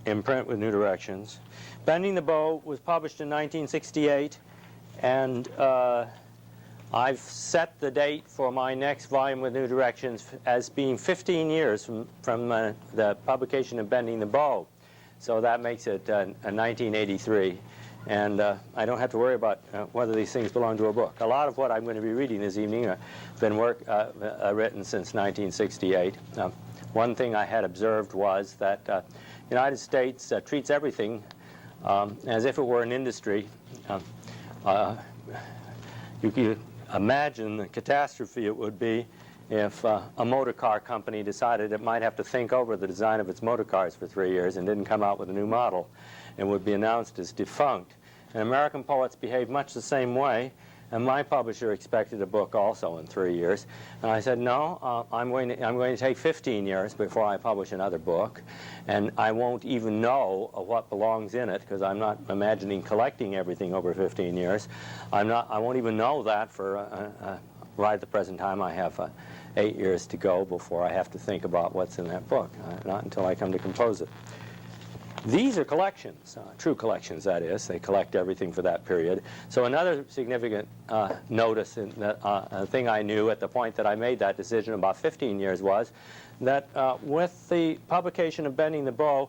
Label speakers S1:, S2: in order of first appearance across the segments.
S1: in print with new directions. Bending the Bow was published in 1968, and I've set the date for my next volume with new directions as being 15 years from the publication of Bending the Bow. So that makes it 1983. And I don't have to worry about whether these things belong to a book. A lot of what I'm going to be reading this evening have been work written since 1968. One thing I had observed was that the United States treats everything as if it were an industry. You can imagine the catastrophe it would be if a motor car company decided it might have to think over the design of its motor cars for 3 years and didn't come out with a new model. It would be announced as defunct. And American poets behave much the same way, and my publisher expected a book also in 3 years. And I said, no, I'm going to take 15 years before I publish another book, and I won't even know what belongs in it, because I'm not imagining collecting everything over 15 years. I won't even know that for right at the present time. I have 8 years to go before I have to think about what's in that book, not until I come to compose it. These are collections, true collections, that is. They collect everything for that period. So another significant notice, in that, thing I knew at the point that I made that decision about 15 years was that with the publication of Bending the Bow,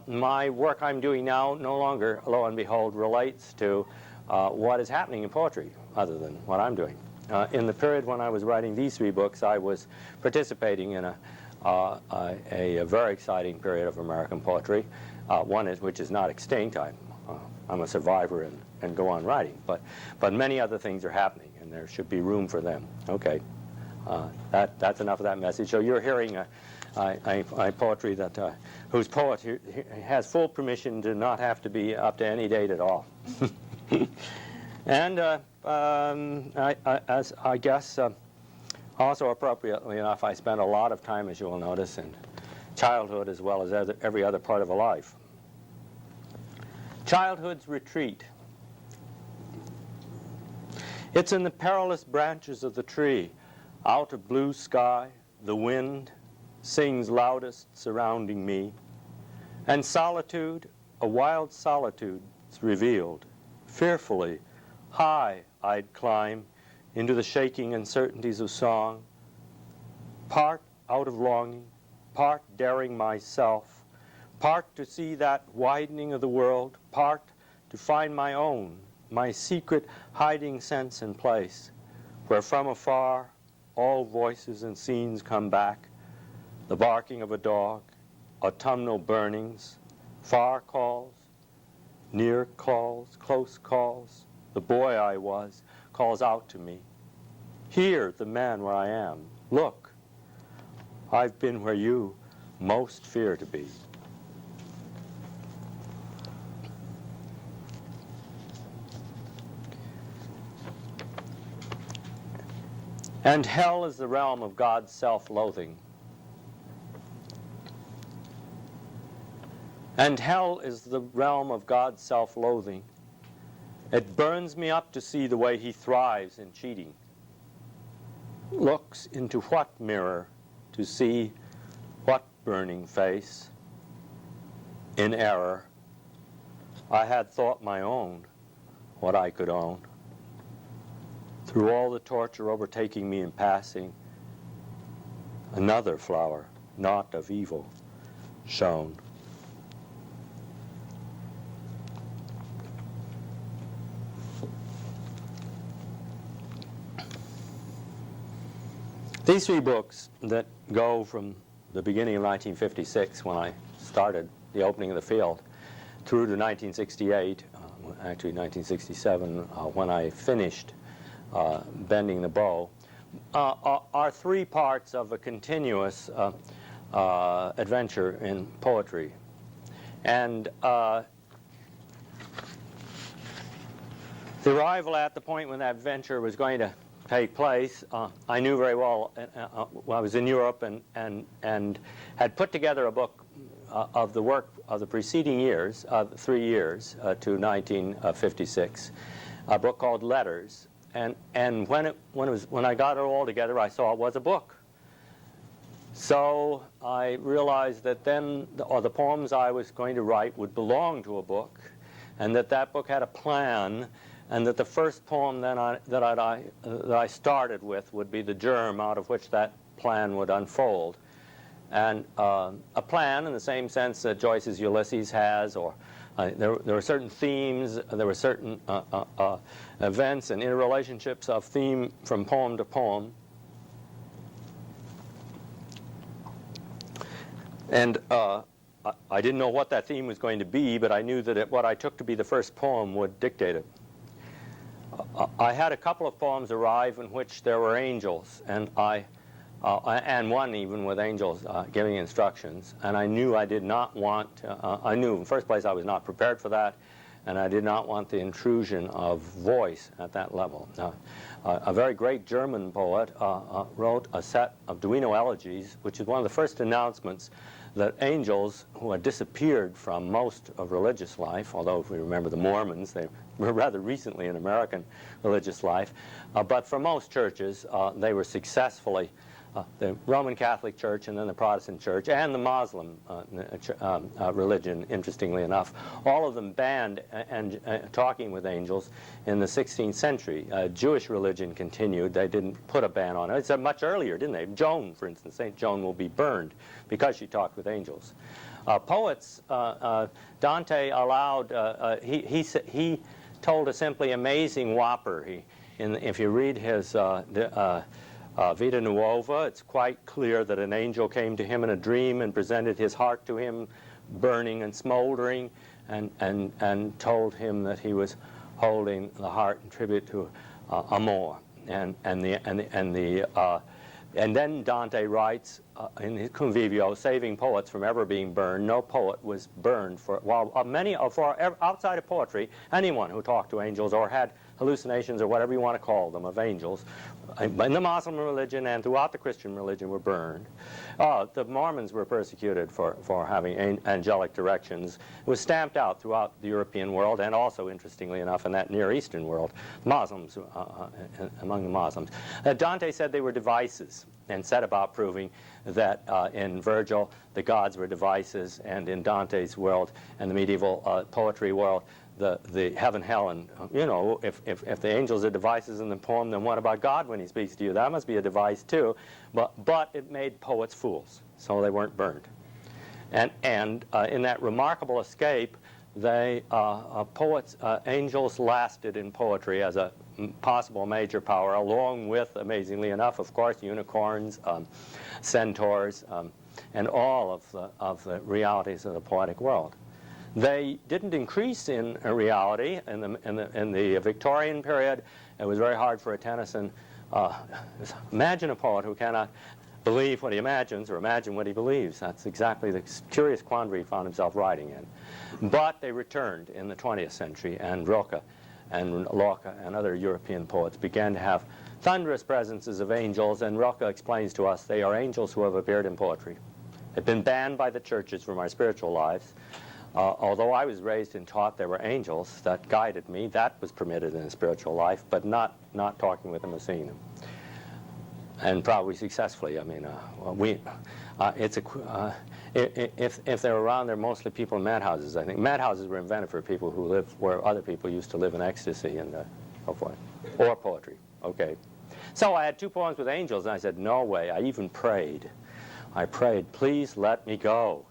S1: my work I'm doing now no longer, lo and behold, relates to what is happening in poetry, other than what I'm doing. In the period when I was writing these 3 books, I was participating in a very exciting period of American poetry. One which is not extinct. I'm a survivor and go on writing, but many other things are happening, and there should be room for them. Okay, that's enough of that message. So you're hearing a poetry that whose poet has full permission to not have to be up to any date at all. And as I guess also appropriately enough, I spent a lot of time, as you will notice, in childhood as well as every other part of a life. Childhood's retreat. It's in the perilous branches of the tree, out of blue sky, the wind sings loudest surrounding me, and solitude, a wild solitude, is revealed. Fearfully, high I'd climb into the shaking uncertainties of song, part out of longing, part daring myself, part to see that widening of the world, part to find my own, my secret hiding sense and place, where from afar all voices and scenes come back, the barking of a dog, autumnal burnings, far calls, near calls, close calls. The boy I was calls out to me, here, the man where I am, look, I've been where you most fear to be. And hell is the realm of God's self-loathing. And hell is the realm of God's self-loathing. It burns me up to see the way he thrives in cheating. Looks into what mirror to see what burning face? In error, I had thought my own what I could own. Through all the torture overtaking me in passing, another flower, not of evil, shone. These 3 books that go from the beginning of 1956, when I started the opening of the field, through to 1968, actually 1967, when I finished Bending the Bow, are 3 parts of a continuous adventure in poetry. And the arrival at the point when that adventure was going to take place, I knew very well. I was in Europe and had put together a book of the work of the preceding years, 3 years to 1956, a book called Letters. And when I got it all together, I saw it was a book. So I realized that then the poems I was going to write would belong to a book, and that book had a plan, and that the first poem then that I started with would be the germ out of which that plan would unfold. And a plan in the same sense that Joyce's Ulysses has, or there were certain themes, there were certain events and interrelationships of theme from poem to poem. And I didn't know what that theme was going to be, but I knew that what I took to be the first poem would dictate it. I had a couple of poems arrive in which there were angels, and one even with angels giving instructions, and I knew I did not want, I knew in the first place I was not prepared for that, and I did not want the intrusion of voice at that level. A very great German poet wrote a set of Duino elegies, which is one of the first announcements that angels who had disappeared from most of religious life, although if we remember the Mormons, they were rather recently in American religious life, but for most churches, they were successfully, the Roman Catholic Church and then the Protestant Church and the Muslim religion, interestingly enough, all of them banned talking with angels in the 16th century. Jewish religion continued. They didn't put a ban on it. It's much earlier, didn't they? Joan, for instance, St. Joan will be burned because she talked with angels. Poets, Dante allowed, he told a simply amazing whopper. If you read his Vita Nuova, it's quite clear that an angel came to him in a dream and presented his heart to him, burning and smoldering, and told him that he was holding the heart in tribute to Amor. And then Dante writes in his Convivio, saving poets from ever being burned. No poet was burned outside of poetry, anyone who talked to angels or had hallucinations or whatever you want to call them of angels, in the Muslim religion and throughout the Christian religion, were burned. The Mormons were persecuted for having angelic directions. It was stamped out throughout the European world and also, interestingly enough, in that Near Eastern world, Muslims, among the Muslims. Dante said they were devices and set about proving that in Virgil the gods were devices, and in Dante's world and the medieval poetry world, the heaven, hell, and, if the angels are devices in the poem, then what about God when he speaks to you? That must be a device too. But it made poets fools, so they weren't burned. And in that remarkable escape, angels lasted in poetry as a possible major power, along with, amazingly enough, of course, unicorns, centaurs, and all of the realities of the poetic world. They didn't increase in reality in the Victorian period. It was very hard for a Tennyson. Imagine a poet who cannot believe what he imagines or imagine what he believes. That's exactly the curious quandary he found himself writing in. But they returned in the 20th century, and Rilke and Lorca and other European poets began to have thunderous presences of angels, and Rilke explains to us they are angels who have appeared in poetry. They've been banned by the churches from our spiritual lives. Although I was raised and taught there were angels that guided me, that was permitted in a spiritual life, but not talking with them or seeing them. And probably successfully. I mean, if they're around, they're mostly people in madhouses, I think. Madhouses were invented for people who live where other people used to live in ecstasy and so forth. Or poetry. Okay. So I had two poems with angels, and I said, no way. I even prayed. I prayed, please let me go.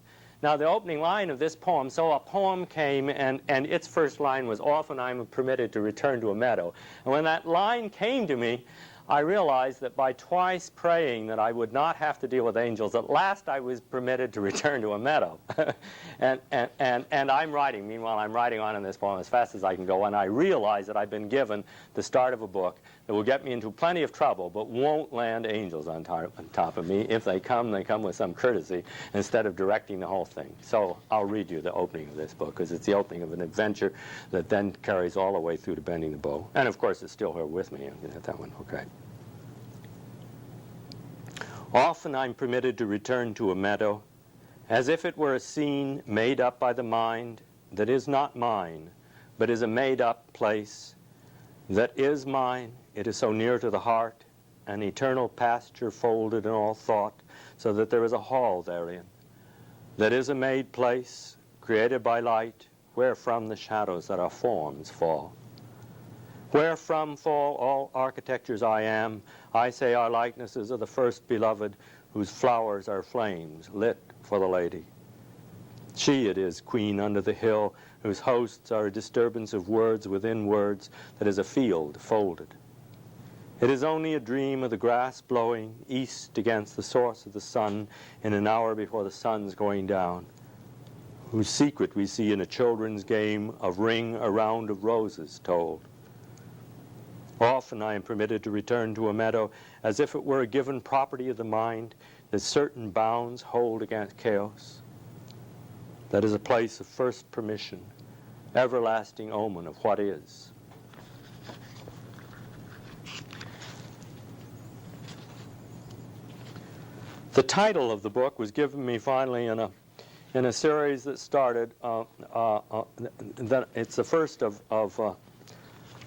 S1: Now, the opening line of this poem, so a poem came, and its first line was, often I'm permitted to return to a meadow. And when that line came to me, I realized that by twice praying that I would not have to deal with angels, at last I was permitted to return to a meadow. and I'm writing, meanwhile, I'm writing on in this poem as fast as I can go, and I realize that I've been given the start of a book that will get me into plenty of trouble, but won't land angels on top of me. If they come with some courtesy, instead of directing the whole thing. So I'll read you the opening of this book, because it's the opening of an adventure that then carries all the way through to Bending the Bow. And of course, it's still here with me. I'm going to hit that one. Okay. Often I'm permitted to return to a meadow, as if it were a scene made up by the mind that is not mine, but is a made-up place that is mine. It is so near to the heart, an eternal pasture folded in all thought, so that there is a hall therein, that is a made place, created by light, wherefrom the shadows that are forms fall. Wherefrom fall all architectures I am, I say our likenesses of the first beloved, whose flowers are flames lit for the lady. She it is, queen under the hill, whose hosts are a disturbance of words within words, that is a field folded. It is only a dream of the grass blowing east against the source of the sun in an hour before the sun's going down, whose secret we see in a children's game of ring a round of roses told. Often I am permitted to return to a meadow as if it were a given property of the mind that certain bounds hold against chaos. That is a place of first permission, everlasting omen of what is. The title of the book was given me finally in a series that started. It's the first of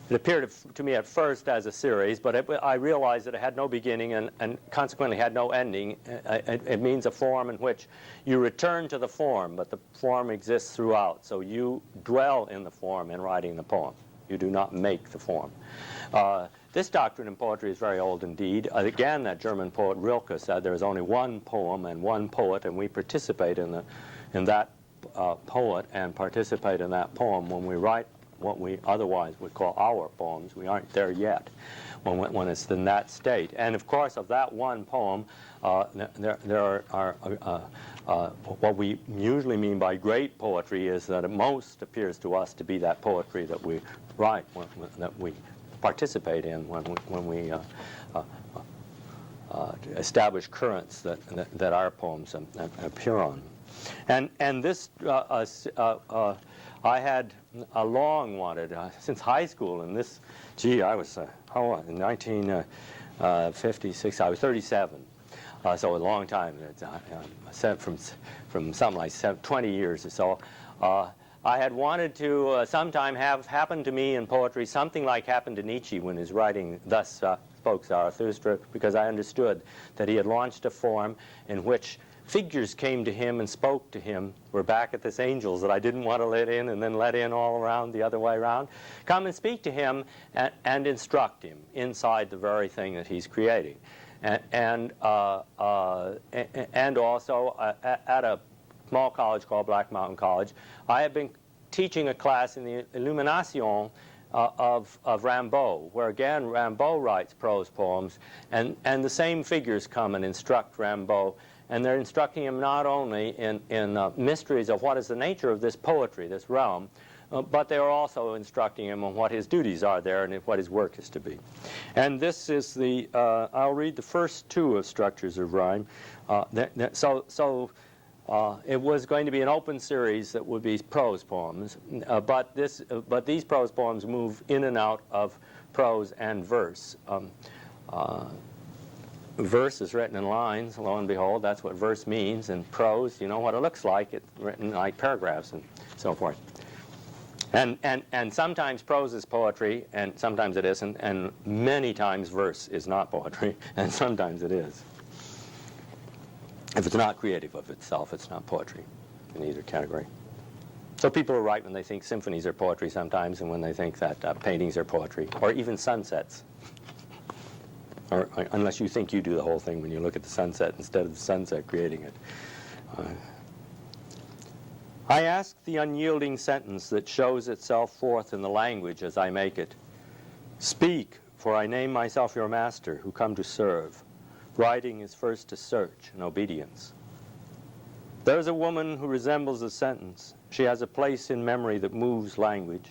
S1: it appeared to me at first as a series, but I realized that it had no beginning and consequently had no ending. It means a form in which you return to the form, but the form exists throughout. So you dwell in the form in writing the poem. You do not make the form. This doctrine in poetry is very old indeed. Again, that German poet Rilke said there is only one poem and one poet, and we participate in that poet and participate in that poem when we write what we otherwise would call our poems. We aren't there yet when it's in that state. And of course, of that one poem, there are what we usually mean by great poetry is that it most appears to us to be that poetry that we write, that we participate in when we establish currents that our poems appear on. And this I had long wanted since high school, and this, I was in 1956. I was 37, so a long time. From something like 20 years or so. I had wanted to sometime have happen to me in poetry something like happened to Nietzsche when he was writing Thus Spoke Zarathustra, because I understood that he had launched a form in which figures came to him and spoke to him. We're back at this angels that I didn't want to let in and then let in all around the other way around. Come and speak to him and instruct him inside the very thing that he's creating. And also at a small college called Black Mountain College, I had been teaching a class in the Illumination of Rimbaud, where again Rimbaud writes prose poems, and the same figures come and instruct Rimbaud. And they're instructing him not only in mysteries of what is the nature of this poetry, this realm, but they are also instructing him on what his duties are there and what his work is to be. And this is the, I'll read the first two of Structures of Rhyme. It was going to be an open series that would be prose poems, but these prose poems move in and out of prose and verse. Verse is written in lines, lo and behold, that's what verse means. And prose, you know what it looks like. It's written like paragraphs and so forth. And sometimes prose is poetry, and sometimes it isn't, and many times verse is not poetry, and sometimes it is. If it's not creative of itself, it's not poetry in either category. So people are right when they think symphonies are poetry sometimes, and when they think that paintings are poetry, or even sunsets. Or unless you think you do the whole thing when you look at the sunset instead of the sunset creating it. I ask the unyielding sentence that shows itself forth in the language as I make it. Speak, for I name myself your master, who come to serve. Writing is first to search and obedience. There is a woman who resembles a sentence. She has a place in memory that moves language.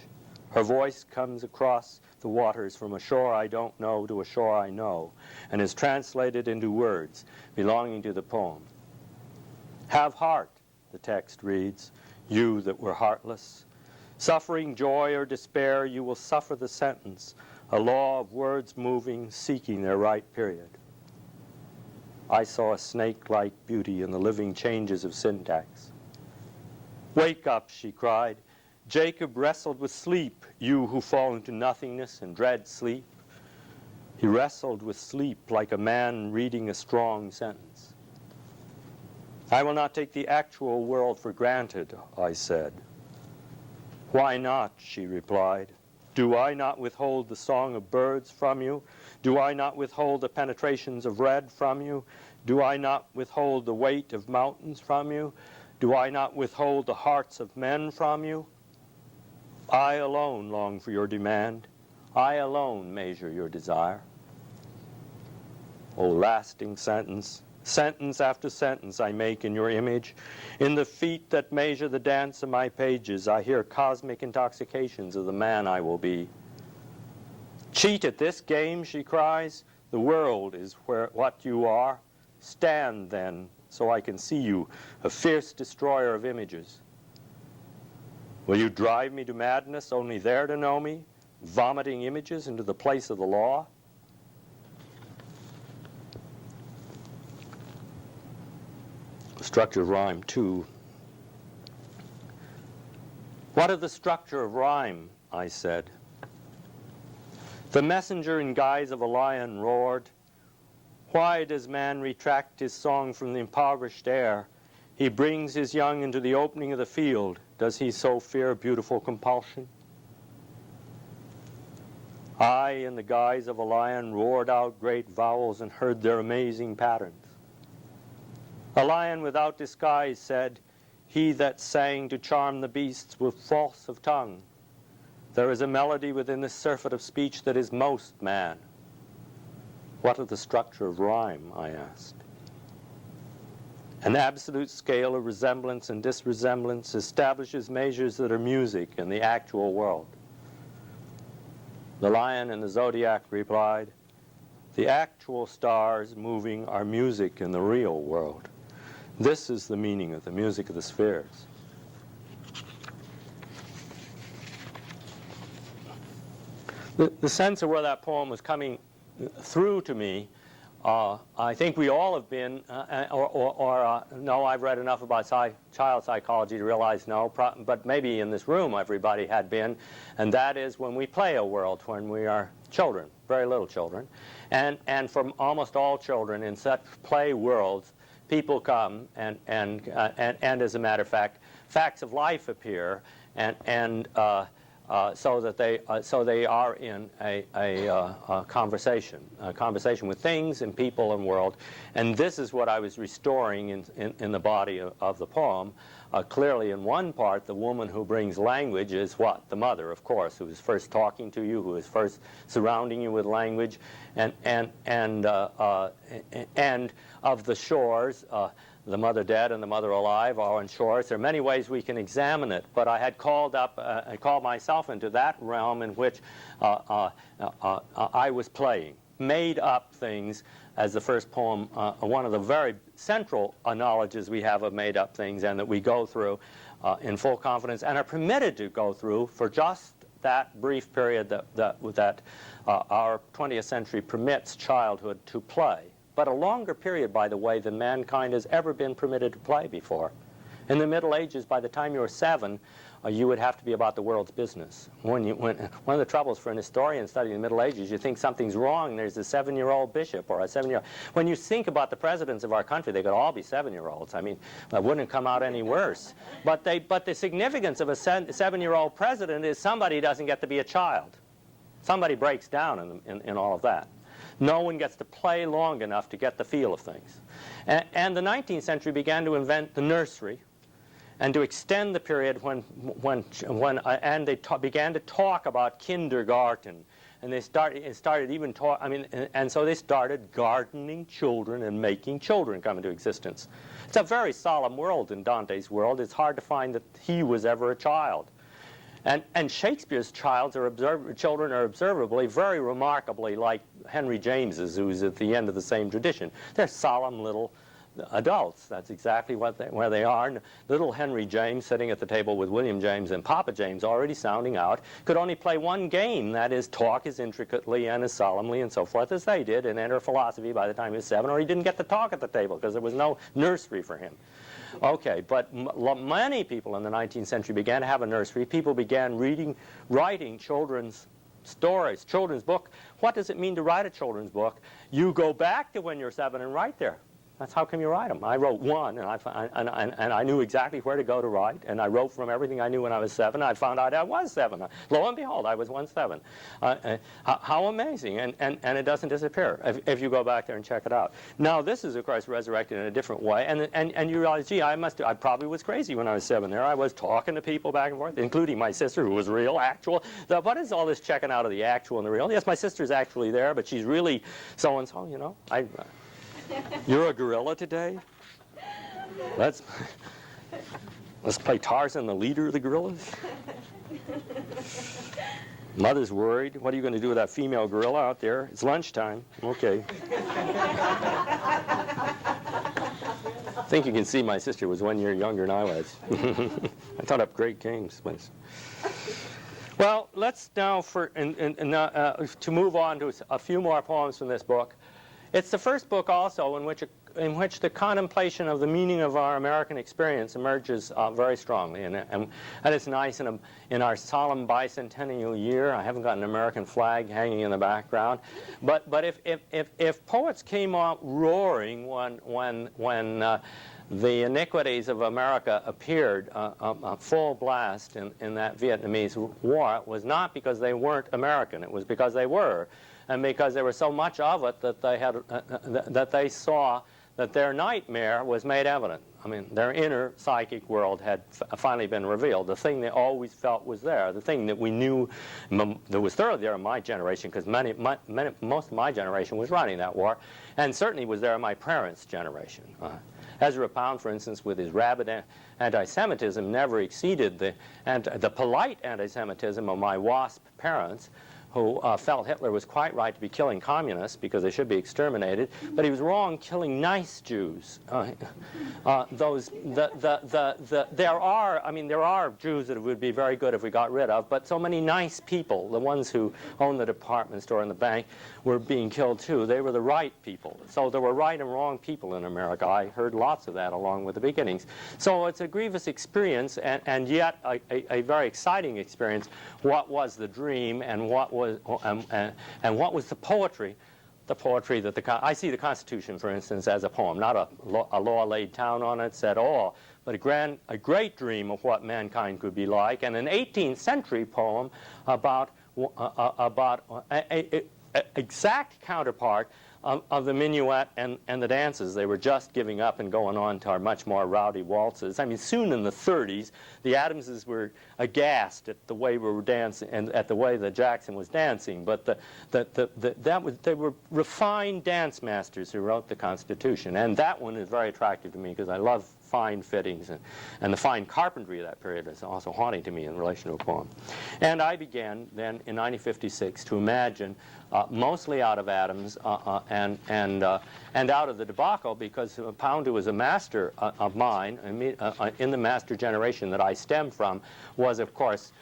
S1: Her voice comes across the waters from a shore I don't know to a shore I know, and is translated into words belonging to the poem. Have heart, the text reads, you that were heartless. Suffering joy or despair, you will suffer the sentence, a law of words moving, seeking their right period. I saw a snake-like beauty in the living changes of syntax. Wake up, she cried. Jacob wrestled with sleep, you who fall into nothingness and dread sleep. He wrestled with sleep like a man reading a strong sentence. I will not take the actual world for granted, I said. Why not, she replied. Do I not withhold the song of birds from you? Do I not withhold the penetrations of red from you? Do I not withhold the weight of mountains from you? Do I not withhold the hearts of men from you? I alone long for your demand. I alone measure your desire. O lasting sentence, sentence after sentence I make in your image. In the feet that measure the dance of my pages, I hear cosmic intoxications of the man I will be. Cheat at this game, she cries. The world is what you are. Stand then, so I can see you, a fierce destroyer of images. Will you drive me to madness, only there to know me, vomiting images into the place of the law? Structure of rhyme 2. What of the structure of rhyme? I said. The messenger in guise of a lion roared. Why does man retract his song from the impoverished air? He brings his young into the opening of the field. Does he so fear beautiful compulsion? I, in the guise of a lion, roared out great vowels and heard their amazing patterns. A lion without disguise said, he that sang to charm the beasts was false of tongue. There is a melody within the surfeit of speech that is most man. What of the structure of rhyme? I asked. An absolute scale of resemblance and disresemblance establishes measures that are music in the actual world. The lion in the zodiac replied, the actual stars moving are music in the real world. This is the meaning of the music of the spheres. The sense of where that poem was coming through to me, I think we all have been, no, I've read enough about child psychology to realize no, but maybe in this room everybody had been, and that is when we play a world, when we are children, very little children, and from almost all children in such play worlds, people come and as a matter of fact, facts of life appear, so they are in a conversation with things and people and world, and this is what I was restoring in the body of the poem. Clearly, in one part, the woman who brings language is what? The mother, of course, who is first talking to you, who is first surrounding you with language, and of the shores. The mother dead and the mother alive are on shores. There are many ways we can examine it, but I had called myself into that realm in which I was playing, made up things, as the first poem, one of the very central knowledges we have of made up things, and that we go through in full confidence and are permitted to go through for just that brief period that our 20th century permits childhood to play. But a longer period, by the way, than mankind has ever been permitted to play before. In the Middle Ages, by the time you were 7, you would have to be about the world's business. One of the troubles for an historian studying the Middle Ages, you think something's wrong, there's a 7-year-old bishop or a 7-year-old. When you think about the presidents of our country, they could all be 7-year-olds. I mean, that wouldn't come out any worse. But the significance of a 7-year-old president is somebody doesn't get to be a child. Somebody breaks down in all of that. No one gets to play long enough to get the feel of things. And the 19th century began to invent the nursery and to extend the period when they began to talk about kindergarten. And they started even talk. I mean, and so they started gardening children and making children come into existence. It's a very solemn world in Dante's world. It's hard to find that he was ever a child. And Shakespeare's children are observably, very remarkably like Henry James's, who's at the end of the same tradition. They're solemn little adults. That's exactly where they are. And little Henry James, sitting at the table with William James and Papa James, already sounding out, could only play one game, that is, talk as intricately and as solemnly and so forth as they did, and enter philosophy by the time he was 7, or he didn't get to talk at the table because there was no nursery for him. Okay, but many people in the 19th century began to have a nursery. People began writing children's stories, children's book. What does it mean to write a children's book? You go back to when you're 7 and write there. That's how come you write them. I wrote one, and I knew exactly where to go to write, and I wrote from everything I knew when I was 7. I found out I was 7. Lo and behold, I was 1/7. How amazing, and it doesn't disappear if you go back there and check it out. Now, this is, of course, resurrected in a different way, and you realize, gee, I probably was crazy when I was 7 there. I was talking to people back and forth, including my sister, who was real, actual. What is all this checking out of the actual and the real? Yes, my sister's actually there, but she's really so-and-so, you know. You're a gorilla today? Let's play Tarzan, the leader of the gorillas? Mother's worried. What are you going to do with that female gorilla out there? It's lunchtime. Okay. I think you can see my sister was 1 year younger than I was. I thought up great games. Well, let's now, to move on to a few more poems from this book. It's the first book also in which the contemplation of the meaning of our American experience emerges very strongly, and it's nice in our solemn bicentennial year. I haven't got an American flag hanging in the background, but if poets came out roaring when the iniquities of America appeared full blast in that Vietnamese war, it was not because they weren't American. It was because they were. And because there was so much of it that they saw that their nightmare was made evident. I mean, their inner psychic world had finally been revealed. The thing they always felt was there. The thing that we knew that was thoroughly there in my generation, because most of my generation was running that war, and certainly was there in my parents' generation. Ezra Pound, for instance, with his rabid anti-Semitism, never exceeded the polite anti-Semitism of my WASP parents, who felt Hitler was quite right to be killing communists because they should be exterminated, but he was wrong killing nice Jews. There are Jews that it would be very good if we got rid of, but so many nice people, the ones who owned the department store and the bank, were being killed too. They were the right people. So there were right and wrong people in America. I heard lots of that along with the beginnings. So it's a grievous experience, and yet a very exciting experience. What was the dream, and what was the poetry? The poetry that I see the Constitution, for instance, as a poem, not a law laid down on it, said all, but a great dream of what mankind could be like, and an 18th century poem about an exact counterpart of the minuet and the dances. They were just giving up and going on to our much more rowdy waltzes. I mean, soon in the 30s, the Adamses were aghast at the way we were dancing and at the way that Jackson was dancing. But they were refined dance masters who wrote the Constitution, and that one is very attractive to me because I love fine fittings, and the fine carpentry of that period is also haunting to me in relation to a poem. And I began then in 1956 to imagine, mostly out of Adams and out of the debacle, because Pound, who was a master of mine, in the master generation that I stem from, was of course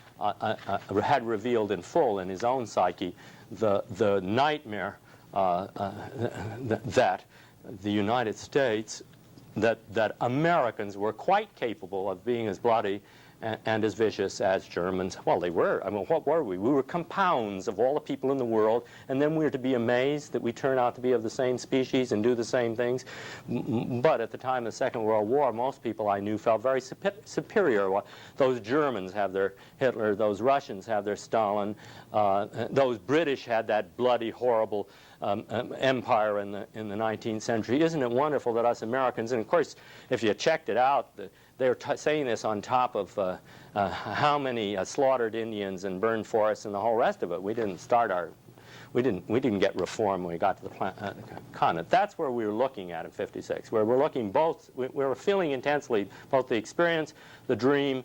S1: had revealed in full in his own psyche the nightmare that the United States, that Americans were quite capable of being as bloody and as vicious as Germans. Well, they were. I mean, what were we? We were compounds of all the people in the world, and then we were to be amazed that we turn out to be of the same species and do the same things. But at the time of the Second World War, most people I knew felt very superior. Those Germans have their Hitler, those Russians have their Stalin, those British had that bloody, horrible empire in the 19th century. Isn't it wonderful that us Americans, and of course, if you checked it out, they were saying this on top of how many slaughtered Indians and burned forests and the whole rest of it. We didn't get reform when we got to the continent. That's where we were looking at in '56. Where we're looking both. We were feeling intensely both the experience, the dream,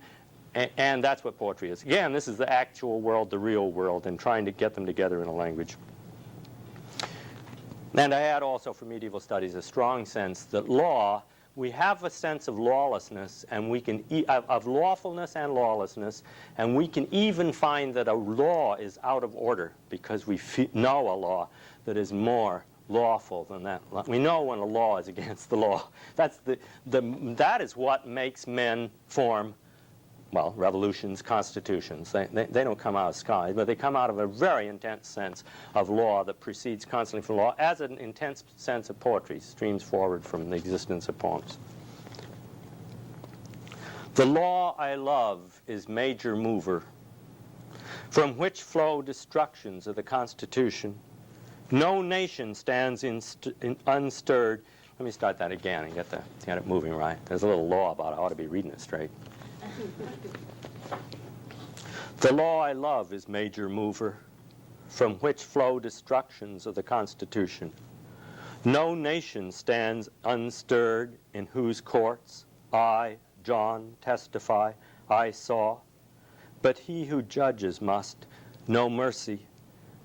S1: and that's what poetry is. Again, this is the actual world, the real world, and trying to get them together in a language. And I had also for medieval studies a strong sense that law, we have a sense of lawlessness, and we can of lawfulness and lawlessness, and we can even find that a law is out of order because we know a law that is more lawful than that. We know when a law is against the law. That is what makes men form well, revolutions, constitutions. They don't come out of sky, but they come out of a very intense sense of law that proceeds constantly from law, as an intense sense of poetry streams forward from the existence of poems. The law I love is major mover, from which flow destructions of the Constitution. No nation stands unstirred. Let me start that again and get it moving right. There's a little law about it. I ought to be reading it straight. The law I love is major mover, from which flow destructions of the Constitution. No nation stands unstirred, in whose courts I, John, testify, I saw. But he who judges must know mercy,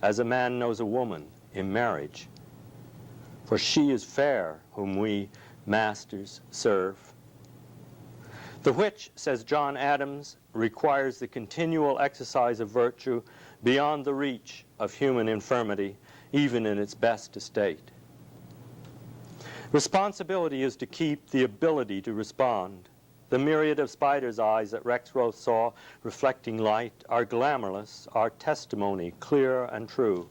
S1: as a man knows a woman in marriage. For she is fair whom we masters serve. The which, says John Adams, requires the continual exercise of virtue beyond the reach of human infirmity, even in its best estate. Responsibility is to keep the ability to respond. The myriad of spider's eyes that Rexroth saw reflecting light are glamourless, are testimony clear and true.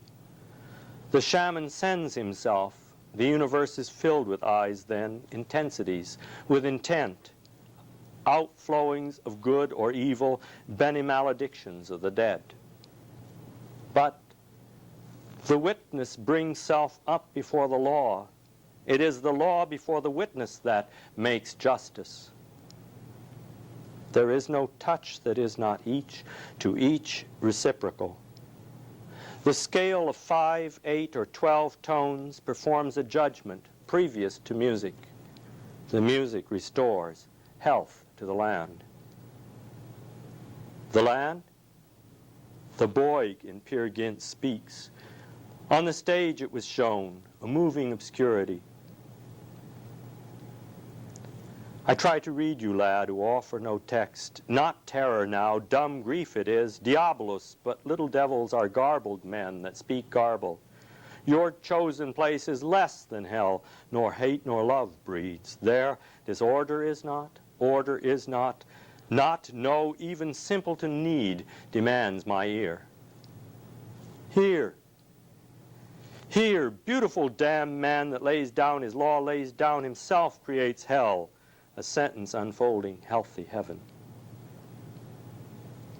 S1: The shaman sends himself. The universe is filled with eyes then, intensities, with intent, outflowings of good or evil, benimaledictions of the dead. But the witness brings self up before the law. It is the law before the witness that makes justice. There is no touch that is not each to each reciprocal. The scale of 5, 8, or 12 tones performs a judgment previous to music. The music restores health to the land. The land? The Boig in Peer Gynt speaks. On the stage it was shown, a moving obscurity. I try to read you, lad, who offer no text. Not terror now, dumb grief it is, diabolus, but little devils are garbled men that speak garble. Your chosen place is less than hell, nor hate nor love breeds. There disorder is not, order is not, no, even simpleton need demands my ear. Here, beautiful damned man that lays down his law, lays down himself, creates hell. A sentence unfolding healthy heaven.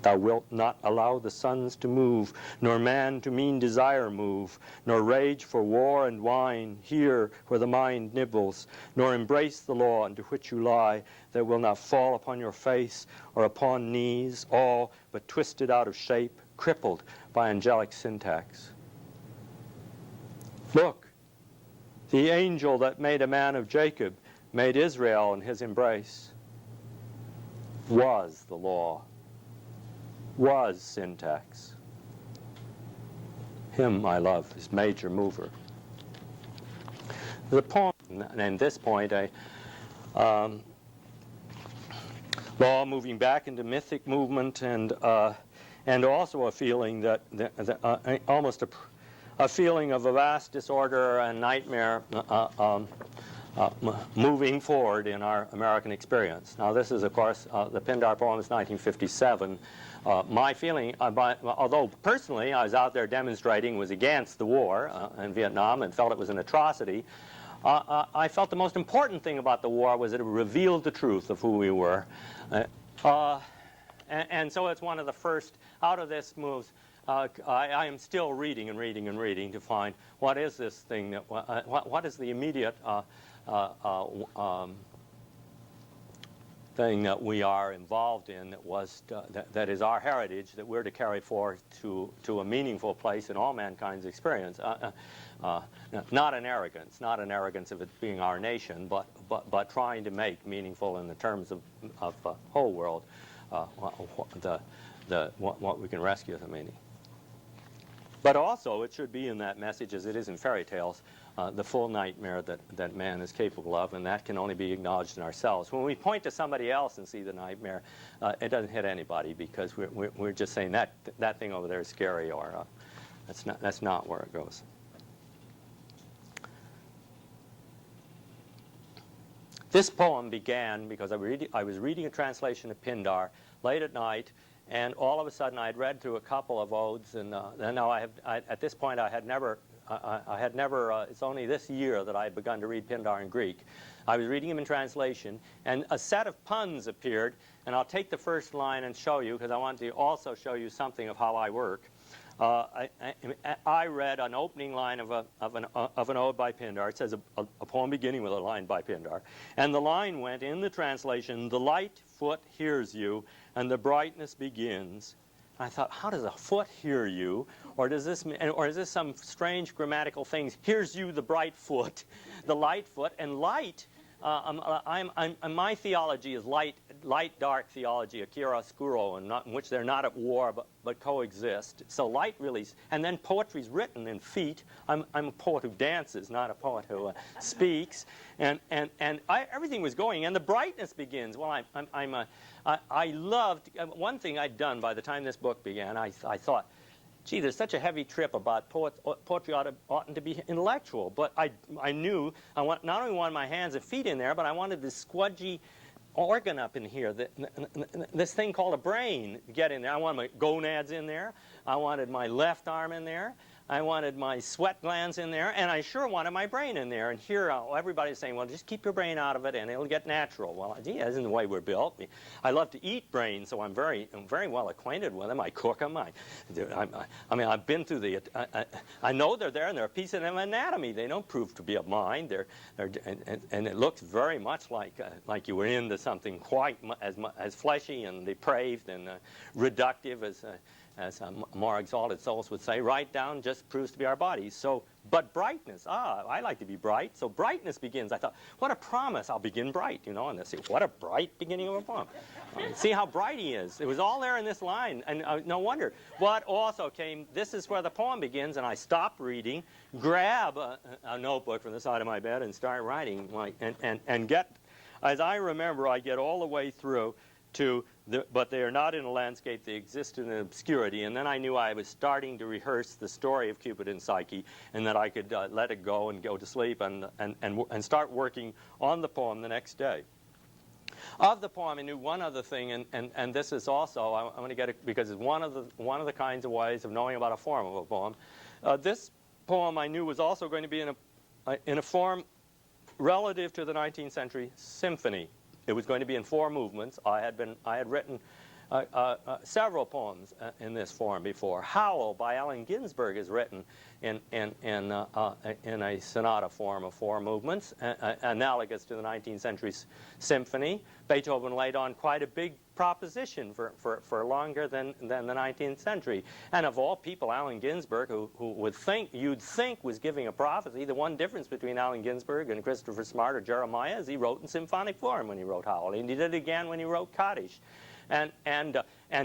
S1: Thou wilt not allow the suns to move, nor man to mean desire move, nor rage for war and wine, here where the mind nibbles, nor embrace the law into which you lie, that will not fall upon your face or upon knees, all but twisted out of shape, crippled by angelic syntax. Look, the angel that made a man of Jacob made Israel in his embrace, was the law, was syntax. Him I love is major mover. The poem, and this point, law moving back into mythic movement, and also a feeling that almost a feeling of a vast disorder and nightmare moving forward in our American experience. Now this is, of course, the Pindar poem is 1957. My feeling, although personally I was out there demonstrating, was against the war in Vietnam and felt it was an atrocity, I felt the most important thing about the war was that it revealed the truth of who we were. And so it's one of the first, out of this moves, I am still reading and reading and reading to find what is this thing, that, what is the immediate thing that we are involved in, that is our heritage, that we're to carry forth to a meaningful place in all mankind's experience. Not an arrogance of it being our nation, but trying to make meaningful in the terms of the whole world what we can rescue as a meaning. But also, it should be in that message, as it is in fairy tales, the full nightmare that man is capable of, and that can only be acknowledged in ourselves. When we point to somebody else and see the nightmare, it doesn't hit anybody, because we're just saying that thing over there is scary, or that's not where it goes. This poem began because I was reading a translation of Pindar late at night, and all of a sudden I had read through a couple of odes, and now at this point I had never, it's only this year that I had begun to read Pindar in Greek. I was reading him in translation, and a set of puns appeared, and I'll take the first line and show you, because I want to also show you something of how I work. I read an opening line of an ode by Pindar. It says a poem beginning with a line by Pindar. And the line went in the translation, "The light foot hears you, and the brightness begins." And I thought, how does a foot hear you? Or is this some strange grammatical thing? Hears you, the bright foot, the light foot, and light. My theology is light, dark theology, a chiaroscuro, in which they're not at war but coexist. So light really, and then poetry's written in feet. I'm a poet who dances, not a poet who speaks. And everything was going, and the brightness begins. Well, I loved one thing I'd done by the time this book began. I thought, gee, there's such a heavy trip about poetry oughtn't to be intellectual. But I knew not only wanted my hands and feet in there, but I wanted this squudgy organ up in here, this thing called a brain, get in there. I wanted my gonads in there. I wanted my left arm in there. I wanted my sweat glands in there, and I sure wanted my brain in there. And here, everybody's saying, well, just keep your brain out of it, and it'll get natural. Well, gee, that isn't the way we're built. I love to eat brains, so I'm very well acquainted with them. I cook them. I've been through I know they're there, and they're a piece of an anatomy. They don't prove to be of mine. And it looks very much like you were into something quite as fleshy and depraved and reductive as more exalted souls would say. Right down just proves to be our bodies. So, but brightness, I like to be bright. So brightness begins. I thought, what a promise, I'll begin bright, and they say, what a bright beginning of a poem. See how bright he is. It was all there in this line, and no wonder. What also came, this is where the poem begins, and I stop reading, grab a notebook from the side of my bed and start writing, and get, as I remember, I get all the way through to but they are not in a landscape, they exist in obscurity. And then I knew I was starting to rehearse the story of Cupid and Psyche, and that I could let it go and go to sleep and start working on the poem the next day. Of the poem, I knew one other thing, and this is also, I'm going to get it because it's one of the kinds of ways of knowing about a form of a poem. This poem I knew was also going to be in a form relative to the 19th century symphony. It was going to be in 4 movements. I had written several poems in this form before. Howl by Allen Ginsberg is written in a sonata form of 4 movements, analogous to the 19th century symphony. Beethoven laid on quite a big proposition for longer than the 19th century. And of all people, Allen Ginsberg, who you'd think was giving a prophecy. The one difference between Allen Ginsberg and Christopher Smart or Jeremiah is he wrote in symphonic form when he wrote Howl, and he did it again when he wrote Kaddish. And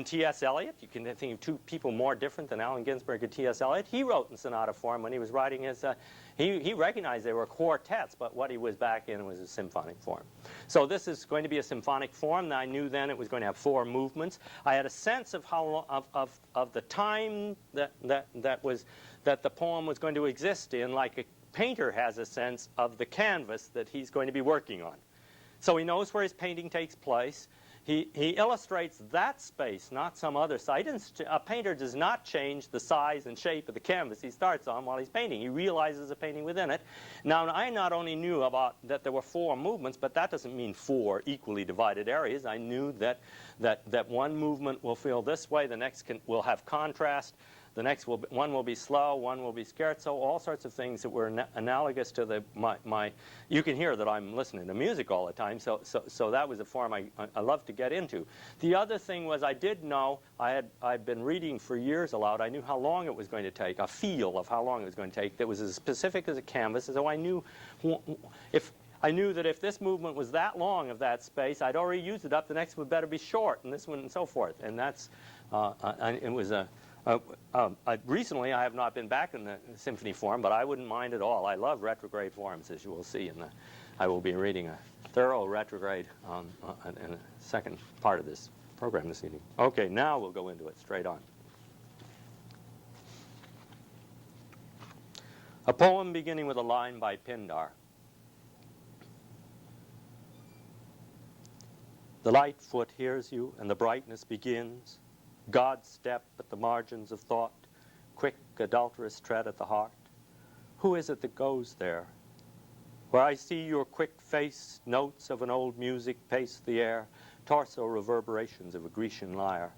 S1: T.S. Eliot, you can think of 2 people more different than Allen Ginsberg and T.S. Eliot. He wrote in sonata form when he was writing his, he recognized they were quartets, but what he was back in was a symphonic form. So this is going to be a symphonic form, and I knew then it was going to have 4 movements. I had a sense of how long, of the time that the poem was going to exist in, like a painter has a sense of the canvas that he's going to be working on. So he knows where his painting takes place. He illustrates that space, not some other site. A painter does not change the size and shape of the canvas he starts on while he's painting. He realizes the painting within it. Now, I not only knew about that there were 4 movements, but that doesn't mean 4 equally divided areas. I knew that one movement will feel this way, the next will have contrast. The next one will be slow, one will be scherzo, all sorts of things that were analogous to you can hear that I'm listening to music all the time, so that was a form I loved to get into. The other thing was I did know, I'd been reading for years aloud, I knew how long it was going to take, a feel of how long it was going to take that was as specific as a canvas, so I knew that if this movement was that long of that space, I'd already used it up, the next would better be short, and this one and so forth. And that's, it was a, recently, I have not been back in the symphony form, but I wouldn't mind at all. I love retrograde forms, as you will see. I will be reading a thorough retrograde in the second part of this program this evening. Okay, now we'll go into it straight on. A poem beginning with a line by Pindar. The light foot hears you, and the brightness begins. God's step at the margins of thought, quick, adulterous tread at the heart. Who is it that goes there? Where I see your quick face, notes of an old music pace the air, torso reverberations of a Grecian lyre.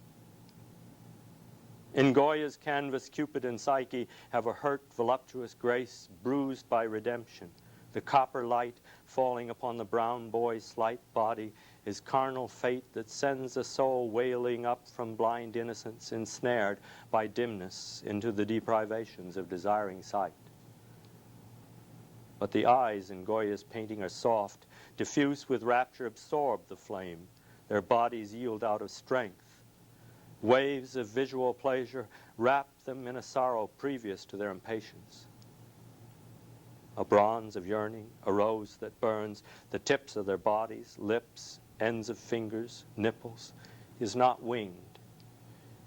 S1: In Goya's canvas, Cupid and Psyche have a hurt, voluptuous grace, bruised by redemption. The copper light falling upon the brown boy's slight body is carnal fate that sends a soul wailing up from blind innocence, ensnared by dimness into the deprivations of desiring sight. But the eyes in Goya's painting are soft, diffuse with rapture, absorb the flame. Their bodies yield out of strength. Waves of visual pleasure wrap them in a sorrow previous to their impatience. A bronze of yearning, a rose that burns, the tips of their bodies, lips, ends of fingers, nipples. He is not winged.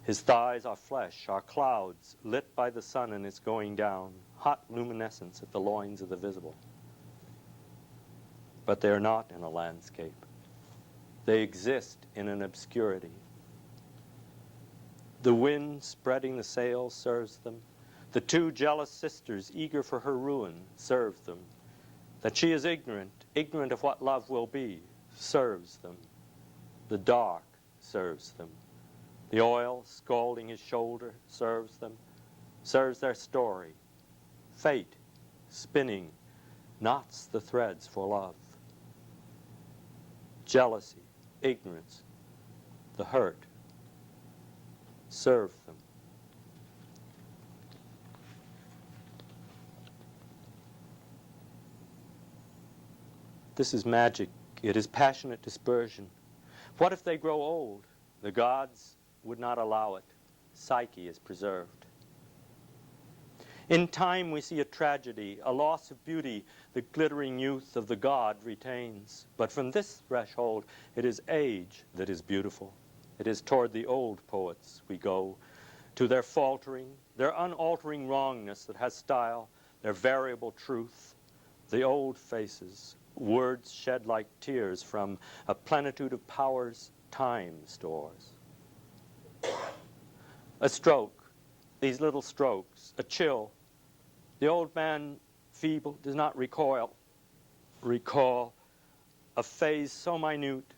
S1: His thighs are flesh, are clouds, lit by the sun in its going down, hot luminescence at the loins of the visible. But they are not in a landscape. They exist in an obscurity. The wind spreading the sails serves them. The two jealous sisters, eager for her ruin, serve them. That she is ignorant, ignorant of what love will be, serves them. The dark serves them. The oil scalding his shoulder serves them, serves their story. Fate, spinning, knots the threads for love. Jealousy, ignorance, the hurt, serve them. This is magic. It is passionate dispersion. What if they grow old? The gods would not allow it. Psyche is preserved. In time we see a tragedy, a loss of beauty the glittering youth of the god retains. But from this threshold, it is age that is beautiful. It is toward the old poets we go, to their faltering, their unaltering wrongness that has style, their variable truth, the old faces, words shed like tears from a plenitude of powers time stores. A stroke, these little strokes, a chill. The old man, feeble, does not recall a phase so minute,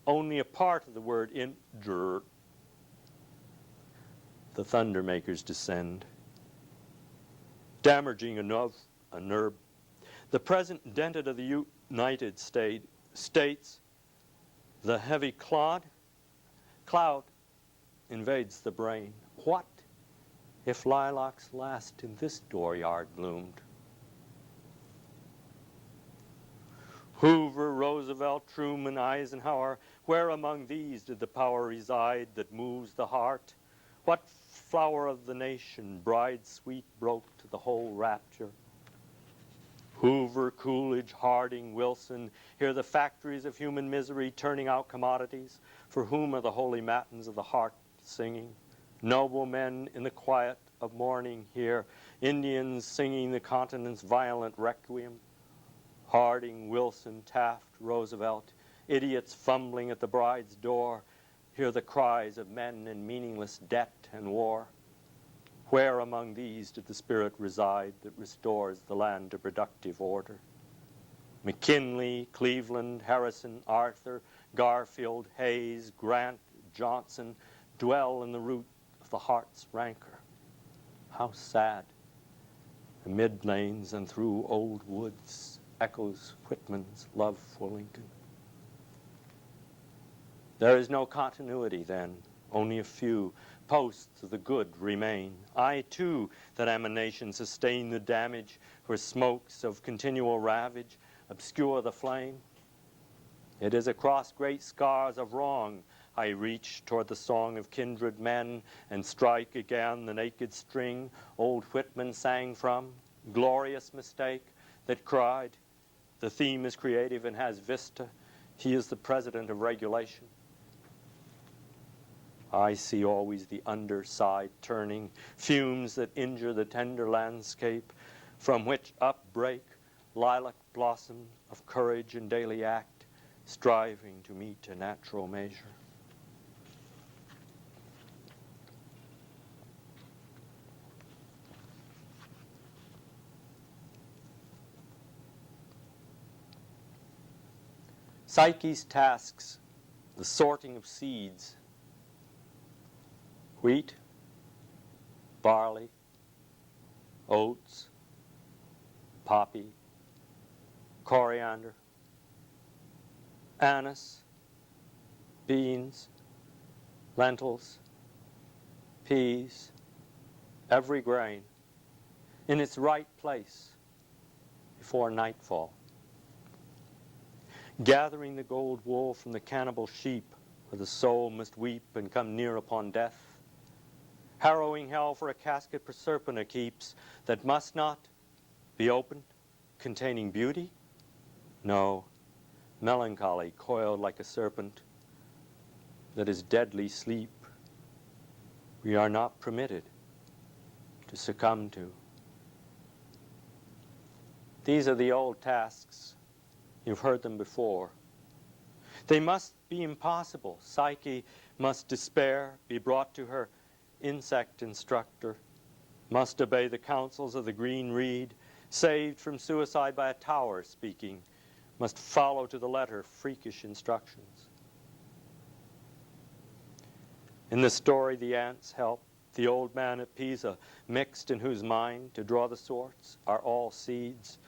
S1: only a part of the word endure. The thunder makers descend, damaging a nerve. The present dented of the United States, the heavy cloud invades the brain. What if lilacs last in this dooryard bloomed? Hoover, Roosevelt, Truman, Eisenhower, where among these did the power reside that moves the heart? What flower of the nation, bride sweet, broke to the whole rapture? Hoover, Coolidge, Harding, Wilson, hear the factories of human misery turning out commodities. For whom are the holy matins of the heart singing? Noble men in the quiet of morning hear Indians singing the continent's violent requiem. Harding, Wilson, Taft, Roosevelt, idiots fumbling at the bride's door, hear the cries of men in meaningless debt and war. Where among these did the spirit reside that restores the land to productive order? McKinley, Cleveland, Harrison, Arthur, Garfield, Hayes, Grant, Johnson dwell in the root of the heart's rancor. How sad! Amid lanes and through old woods echoes Whitman's love for Lincoln. There is no continuity then, only a few posts of the good remain. I too, that am a nation, sustain the damage where smokes of continual ravage obscure the flame. It is across great scars of wrong I reach toward the song of kindred men and strike again the naked string old Whitman sang from. Glorious mistake that cried, the theme is creative and has vista. He is the president of regulation. I see always the underside turning, fumes that injure the tender landscape, from which upbreak lilac blossom of courage and daily act, striving to meet a natural measure. Psyche's tasks, the sorting of seeds, wheat, barley, oats, poppy, coriander, anise, beans, lentils, peas, every grain, in its right place before nightfall. Gathering the gold wool from the cannibal sheep, where the soul must weep and come near upon death. Harrowing hell for a casket Proserpina keeps, that must not be opened, containing beauty? No, melancholy coiled like a serpent, that is deadly sleep we are not permitted to succumb to. These are the old tasks. You've heard them before. They must be impossible. Psyche must despair, be brought to her insect instructor, must obey the counsels of the green reed, saved from suicide by a tower speaking, must follow to the letter freakish instructions. In the story, the ants help the old man at Pisa, mixed in whose mind, to draw the sorts, are all seeds,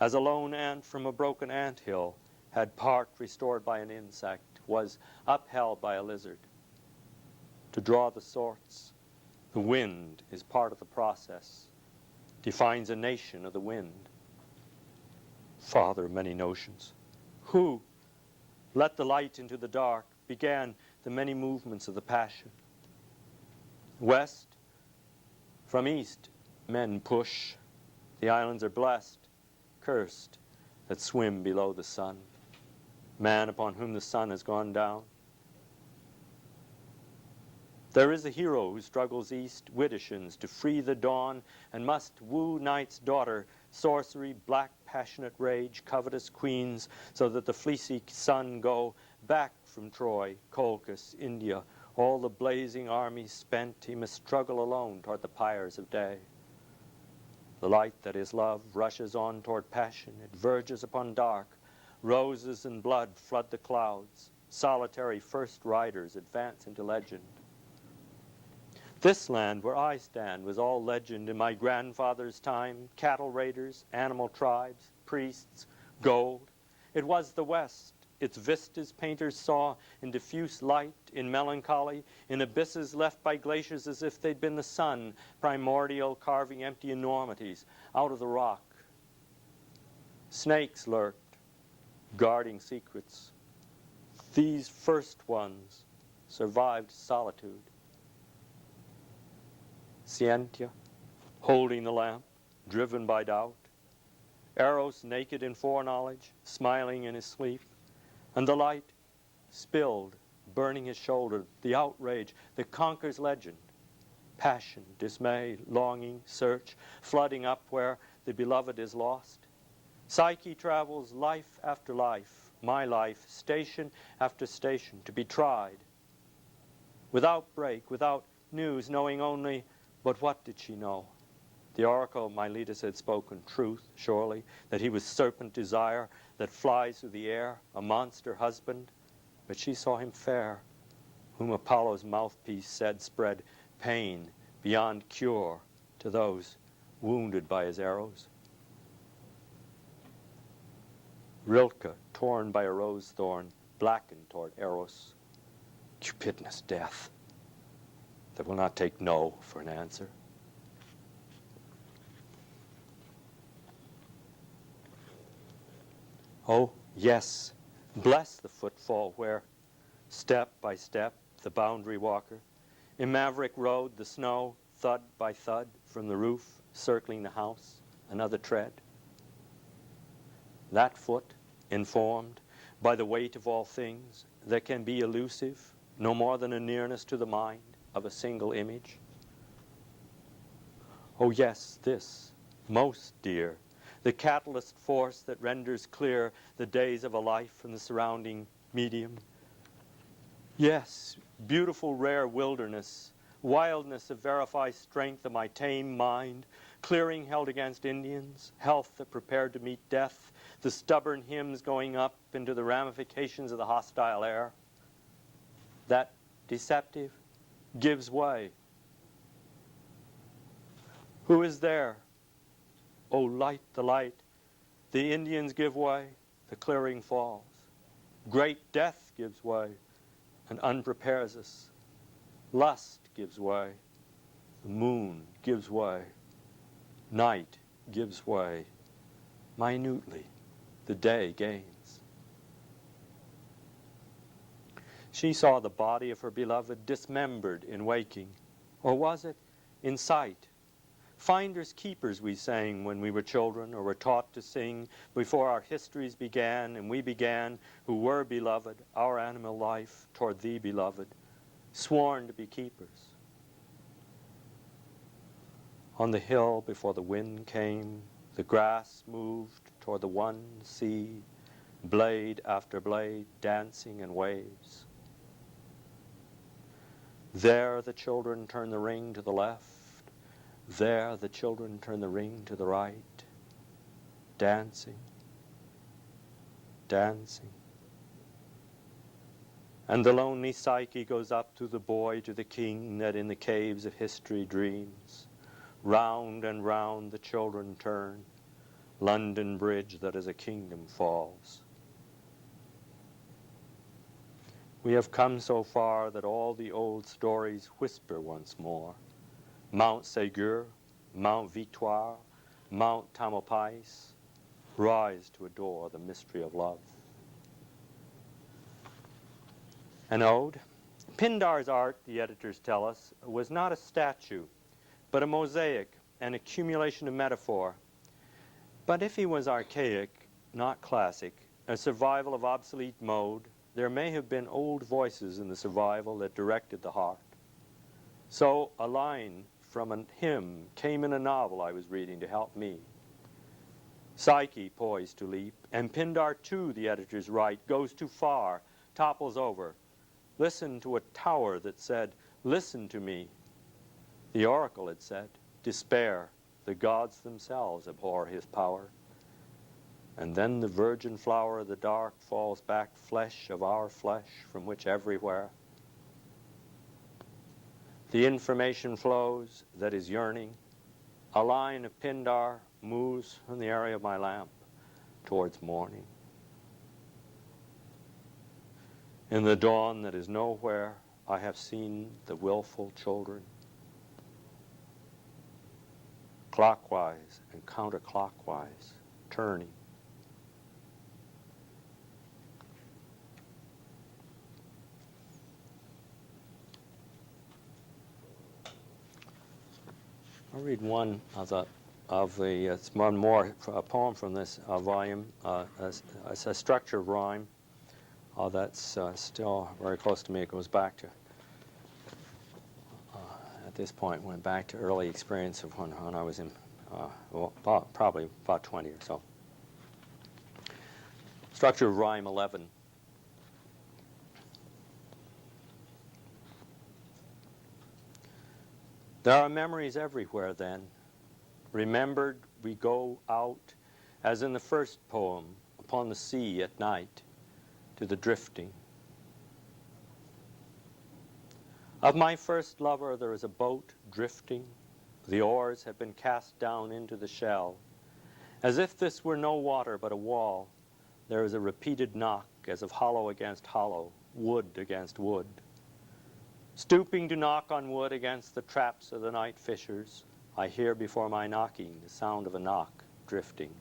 S1: as a lone ant from a broken anthill had part restored by an insect, was upheld by a lizard. To draw the sorts, the wind is part of the process, defines a nation of the wind. Father of many notions, who let the light into the dark, began the many movements of the passion. West, from east, men push. The islands are blessed, cursed, that swim below the sun. Man upon whom the sun has gone down. There is a hero who struggles east, Widdershins, to free the dawn, and must woo night's daughter, sorcery, black passionate rage, covetous queens, so that the fleecy sun go back from Troy, Colchis, India, all the blazing armies spent, he must struggle alone toward the pyres of day. The light that is love rushes on toward passion, it verges upon dark, roses and blood flood the clouds, solitary first riders advance into legend. This land where I stand was all legend in my grandfather's time, cattle raiders, animal tribes, priests, gold. It was the West. Its vistas painters saw in diffuse light, in melancholy, in abysses left by glaciers as if they'd been the sun, primordial, carving empty enormities out of the rock. Snakes lurked, guarding secrets. These first ones survived solitude. Scientia, holding the lamp, driven by doubt. Eros, naked in foreknowledge, smiling in his sleep. And the light spilled, burning his shoulder, the outrage that conquers legend. Passion, dismay, longing, search, flooding up where the beloved is lost. Psyche travels life after life, my life, station after station, to be tried. Without break, without news, knowing only, but what did she know? The oracle of Miletus had spoken truth, surely, that he was serpent desire that flies through the air, a monster husband. But she saw him fair, whom Apollo's mouthpiece said spread pain beyond cure to those wounded by his arrows. Rilke, torn by a rose thorn, blackened toward Eros. Cupidness death that will not take no for an answer. Oh, yes, bless the footfall where, step by step, the boundary walker, in maverick road, the snow, thud by thud, from the roof, circling the house, another tread. That foot, informed by the weight of all things, that can be elusive, no more than a nearness to the mind of a single image. Oh, yes, this, most dear, the catalyst force that renders clear the days of a life from the surrounding medium. Yes, beautiful rare wilderness, wildness of verified strength of my tame mind, clearing held against Indians, health that prepared to meet death, the stubborn hymns going up into the ramifications of the hostile air. That deceptive gives way. Who is there? Oh, light the light. The Indians give way, the clearing falls. Great death gives way and unprepares us. Lust gives way. The moon gives way. Night gives way. Minutely, the day gains. She saw the body of her beloved dismembered in waking, or was it in sight? Finders keepers, we sang when we were children, or were taught to sing before our histories began, and we began, who were beloved, our animal life toward thee, beloved, sworn to be keepers. On the hill before the wind came, the grass moved toward the one sea, blade after blade dancing in waves. There the children turn the ring to the left. There the children turn the ring to the right, dancing, dancing. And the lonely psyche goes up through the boy to the king that in the caves of history dreams. Round and round the children turn, London Bridge that as a kingdom falls. We have come so far that all the old stories whisper once more. Mount Ségur, Mount Victoire, Mount Tamalpais, rise to adore the mystery of love. An ode. Pindar's art, the editors tell us, was not a statue, but a mosaic, an accumulation of metaphor. But if he was archaic, not classic, a survival of obsolete mode, there may have been old voices in the survival that directed the heart. So a line from a hymn came in a novel I was reading to help me. Psyche poised to leap, and Pindar too, the editors write, goes too far, topples over. Listen to a tower that said, listen to me. The oracle had said, despair, the gods themselves abhor his power. And then the virgin flower of the dark falls back, flesh of our flesh, from which everywhere the information flows that is yearning. A line of Pindar moves from the area of my lamp towards morning. In the dawn that is nowhere, I have seen the willful children, clockwise and counterclockwise, turning. I'll read one of the it's one more poem from this volume. It's a structure of rhyme that's still very close to me. It goes back to, at this point, went back to early experience of when I was in, probably about 20 or so. Structure of rhyme 11. There are memories everywhere then. Remembered we go out, as in the first poem, upon the sea at night, to the drifting. Of my first lover there is a boat drifting. The oars have been cast down into the shell. As if this were no water but a wall, there is a repeated knock as of hollow against hollow, wood against wood. Stooping to knock on wood against the traps of the night fishers, I hear before my knocking the sound of a knock drifting.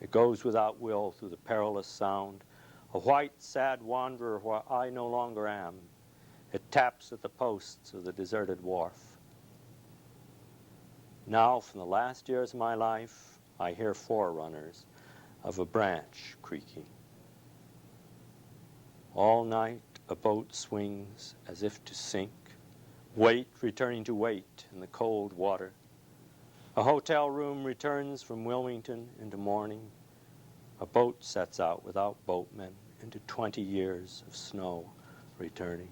S1: It goes without will through the perilous sound, a white, sad wanderer where I no longer am. It taps at the posts of the deserted wharf. Now, from the last years of my life, I hear forerunners of a branch creaking. All night a boat swings as if to sink, weight returning to weight in the cold water. A hotel room returns from Wilmington into morning. A boat sets out without boatmen into 20 years of snow returning.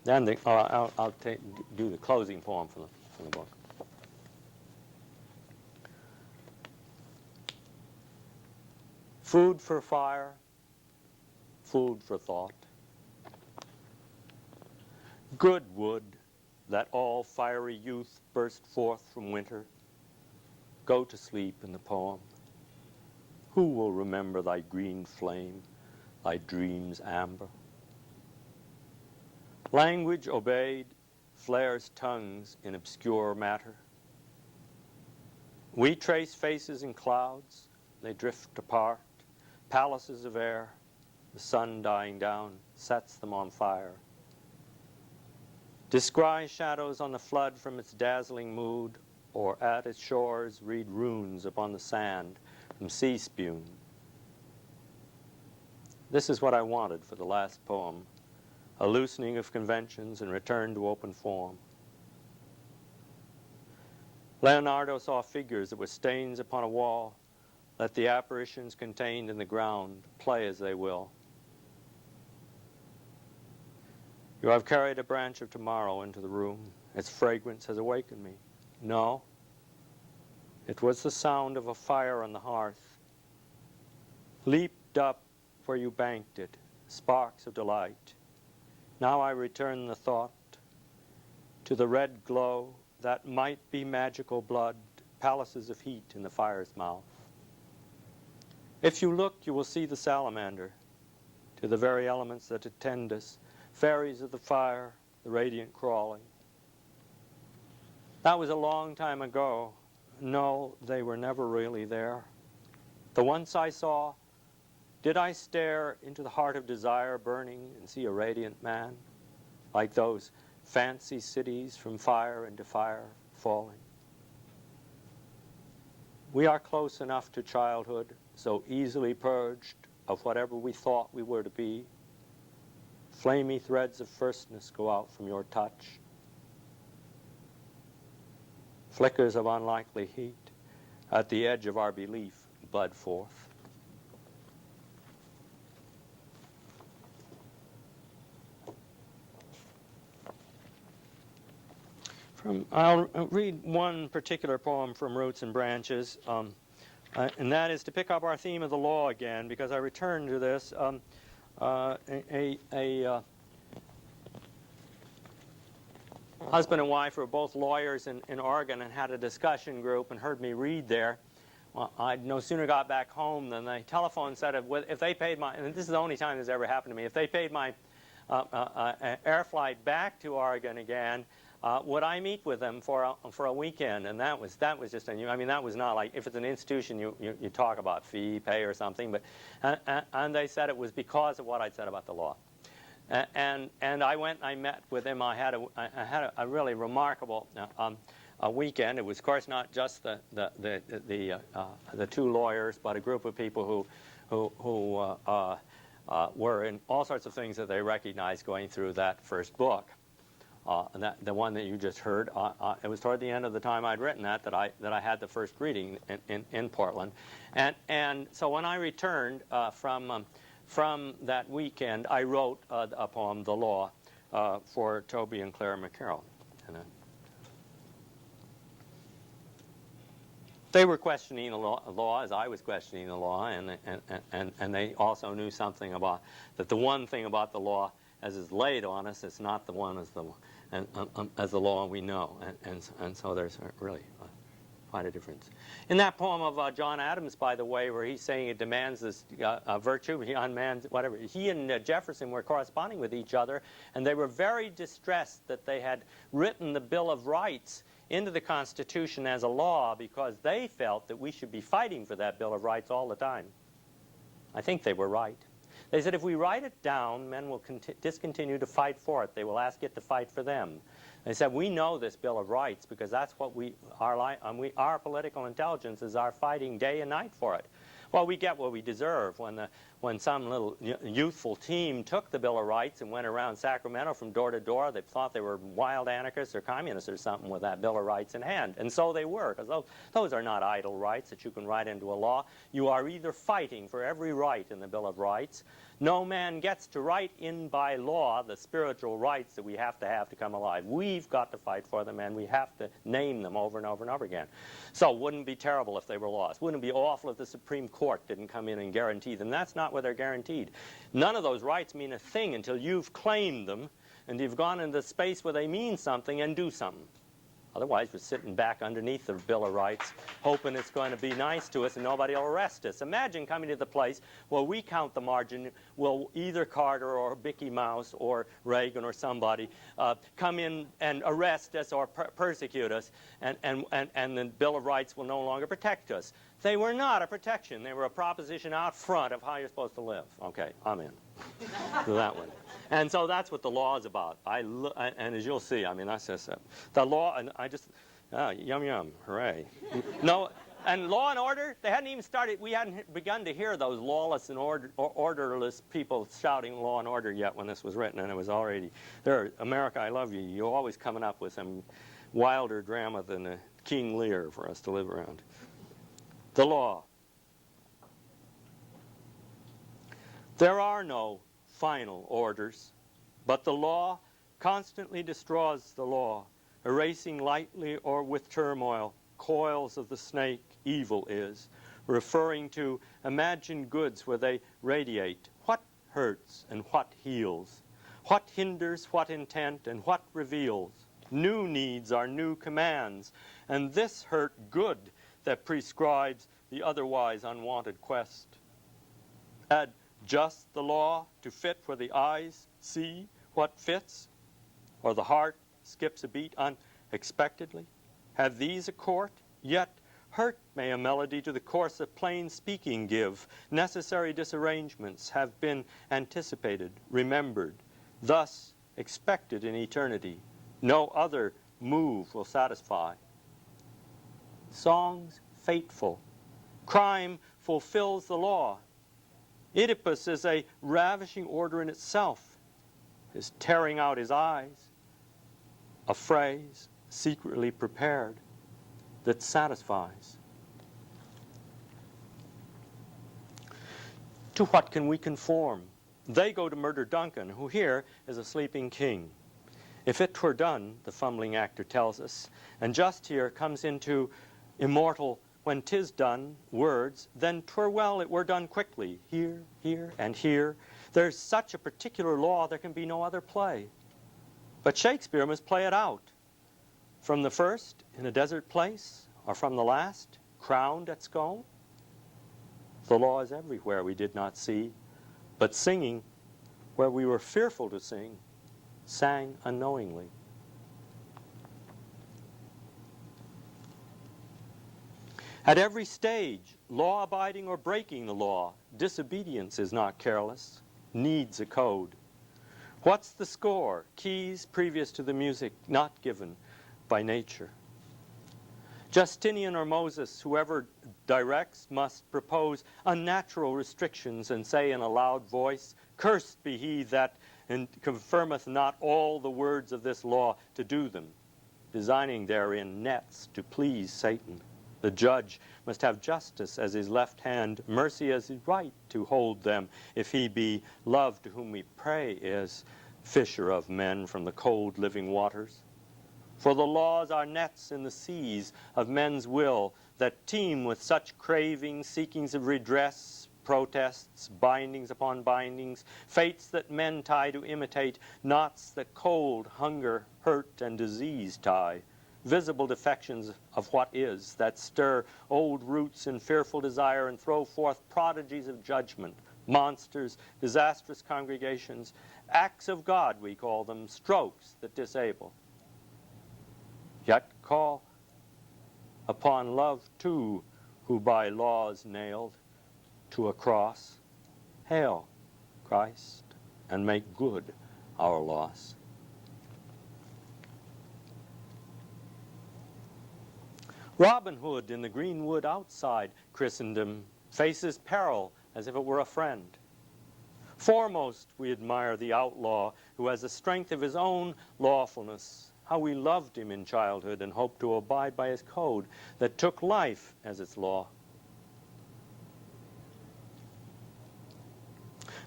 S1: Then I'll do the closing poem from the book. Food for fire, food for thought. Good wood, that all fiery youth burst forth from winter. Go to sleep in the poem. Who will remember thy green flame, thy dreams amber? Language obeyed flares tongues in obscure matter. We trace faces in clouds, they drift apart. Palaces of air, the sun dying down, sets them on fire. Descry shadows on the flood from its dazzling mood, or at its shores read runes upon the sand from sea spume. This is what I wanted for the last poem, a loosening of conventions and return to open form. Leonardo saw figures that were stains upon a wall. Let the apparitions contained in the ground play as they will. You have carried a branch of tomorrow into the room. Its fragrance has awakened me. No, it was the sound of a fire on the hearth. Leaped up where you banked it, sparks of delight. Now I return the thought to the red glow that might be magical blood, palaces of heat in the fire's mouth. If you look, you will see the salamander, to the very elements that attend us, fairies of the fire, the radiant crawling. That was a long time ago. No, they were never really there. The once I saw, did I stare into the heart of desire burning and see a radiant man, like those fancy cities from fire into fire falling? We are close enough to childhood, so easily purged of whatever we thought we were to be. Flamy threads of firstness go out from your touch. Flickers of unlikely heat at the edge of our belief bud forth. I'll read one particular poem from Roots and Branches, and that is to pick up our theme of the law again, because I returned to this. A husband and wife were both lawyers in Oregon and had a discussion group and heard me read there. Well, I'd no sooner got back home than the telephone said if they paid my, and this is the only time this ever happened to me, if they paid my air flight back to Oregon again, would I meet with them for a weekend? And that was just I mean, that was not like, if it's an institution you talk about fee, pay or something, but and they said it was because of what I'd said about the law. And I went and I met with him. I had a really remarkable weekend. It was, of course, not just the two lawyers, but a group of people who were in all sorts of things that they recognized going through that first book. And the one that you just heard, it was toward the end of the time I'd written that I had the first reading in Portland, and so when I returned from that weekend, I wrote a poem, "The Law," for Toby and Claire McCarroll. They were questioning the law as I was questioning the law, and they also knew something about that. The one thing about the law, as is laid on us, it's not the one as the law we know, and so there's really quite a difference. In that poem of John Adams, by the way, where he's saying it demands this virtue, he unmans whatever, he and Jefferson were corresponding with each other, and they were very distressed that they had written the Bill of Rights into the Constitution as a law, because they felt that we should be fighting for that Bill of Rights all the time. I think they were right. They said if we write it down, men will discontinue to fight for it. They will ask it to fight for them. They said we know this Bill of Rights because that's what our political intelligences are fighting day and night for it. Well, we get what we deserve. When some little youthful team took the Bill of Rights and went around Sacramento from door to door, they thought they were wild anarchists or communists or something with that Bill of Rights in hand. And so they were, because those are not idle rights that you can write into a law. You are either fighting for every right in the Bill of Rights. No man gets to write in by law the spiritual rights that we have to come alive. We've got to fight for them, and we have to name them over and over and over again. So wouldn't it be terrible if they were lost? Wouldn't it be awful if the Supreme Court didn't come in and guarantee them? That's not what they're guaranteed. None of those rights mean a thing until you've claimed them and you've gone into the space where they mean something and do something. Otherwise, we're sitting back underneath the Bill of Rights, hoping it's going to be nice to us and nobody will arrest us. Imagine coming to the place where we count the margin, will either Carter or Mickey Mouse or Reagan or somebody come in and arrest us or persecute us, and the Bill of Rights will no longer protect us. They were not a protection. They were a proposition out front of how you're supposed to live. Okay, I'm in. Do that one. And so that's what the law is about. And as you'll see, I mean, that's just the law, and yum yum, hooray. No, and law and order, they hadn't even started, we hadn't begun to hear those lawless and orderless people shouting law and order yet when this was written, and it was already there. America, I love you. You're always coming up with some wilder drama than King Lear for us to live around. The law. There are no final orders, but the law constantly destroys the law, erasing lightly or with turmoil coils of the snake evil is, referring to imagined goods where they radiate what hurts and what heals, what hinders, what intent, and what reveals. New needs are new commands, and this hurt good that prescribes the otherwise unwanted quest. Add just the law to fit where the eyes see what fits, or the heart skips a beat unexpectedly. Have these a court? Yet hurt may a melody to the course of plain speaking give. Necessary disarrangements have been anticipated, remembered, thus expected in eternity. No other move will satisfy. Songs fateful. Crime fulfills the law. Oedipus is a ravishing order in itself, is tearing out his eyes, a phrase secretly prepared that satisfies. To what can we conform? They go to murder Duncan, who here is a sleeping king. If it were done, the fumbling actor tells us, and just here comes into immortal when 'tis done words, then 'twere well it were done quickly, here, here, and here. There's such a particular law there can be no other play. But Shakespeare must play it out. From the first, in a desert place, or from the last, crowned at Scone. The law is everywhere we did not see, but singing where we were fearful to sing, sang unknowingly. At every stage, law-abiding or breaking the law, disobedience is not careless, needs a code. What's the score? Keys previous to the music, not given by nature. Justinian or Moses, whoever directs, must propose unnatural restrictions and say in a loud voice, "Cursed be he that confirmeth not all the words of this law to do them," designing therein nets to please Satan. The judge must have justice as his left hand, mercy as his right to hold them, if he be love to whom we pray is fisher of men from the cold living waters. For the laws are nets in the seas of men's will that teem with such cravings, seekings of redress, protests, bindings upon bindings, fates that men tie to imitate, knots that cold, hunger, hurt, and disease tie. Visible defections of what is, that stir old roots in fearful desire and throw forth prodigies of judgment, monsters, disastrous congregations, acts of God we call them, strokes that disable. Yet call upon love too, who by laws nailed to a cross, hail Christ, and make good our loss. Robin Hood in the green wood outside Christendom faces peril as if it were a friend. Foremost, we admire the outlaw who has the strength of his own lawfulness, how we loved him in childhood and hoped to abide by his code that took life as its law.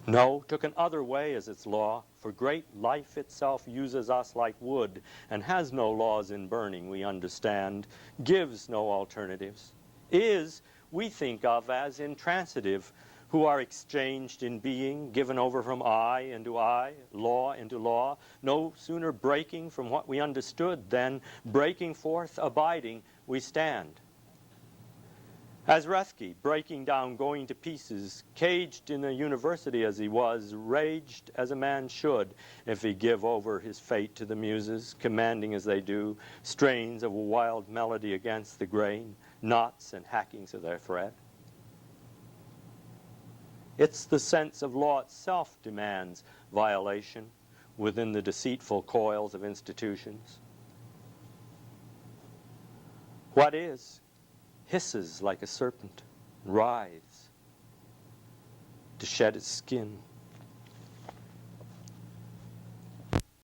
S1: No, took an other way as its law, for great life itself uses us like wood and has no laws in burning, we understand, gives no alternatives, is, we think of as intransitive, who are exchanged in being, given over from I into I, law into law, no sooner breaking from what we understood than breaking forth, abiding, we stand. As Rescue, breaking down, going to pieces, caged in a university as he was, raged as a man should if he give over his fate to the muses, commanding as they do, strains of a wild melody against the grain, knots and hackings of their thread. It's the sense of law itself demands violation within the deceitful coils of institutions. What is hisses like a serpent, writhes to shed its skin.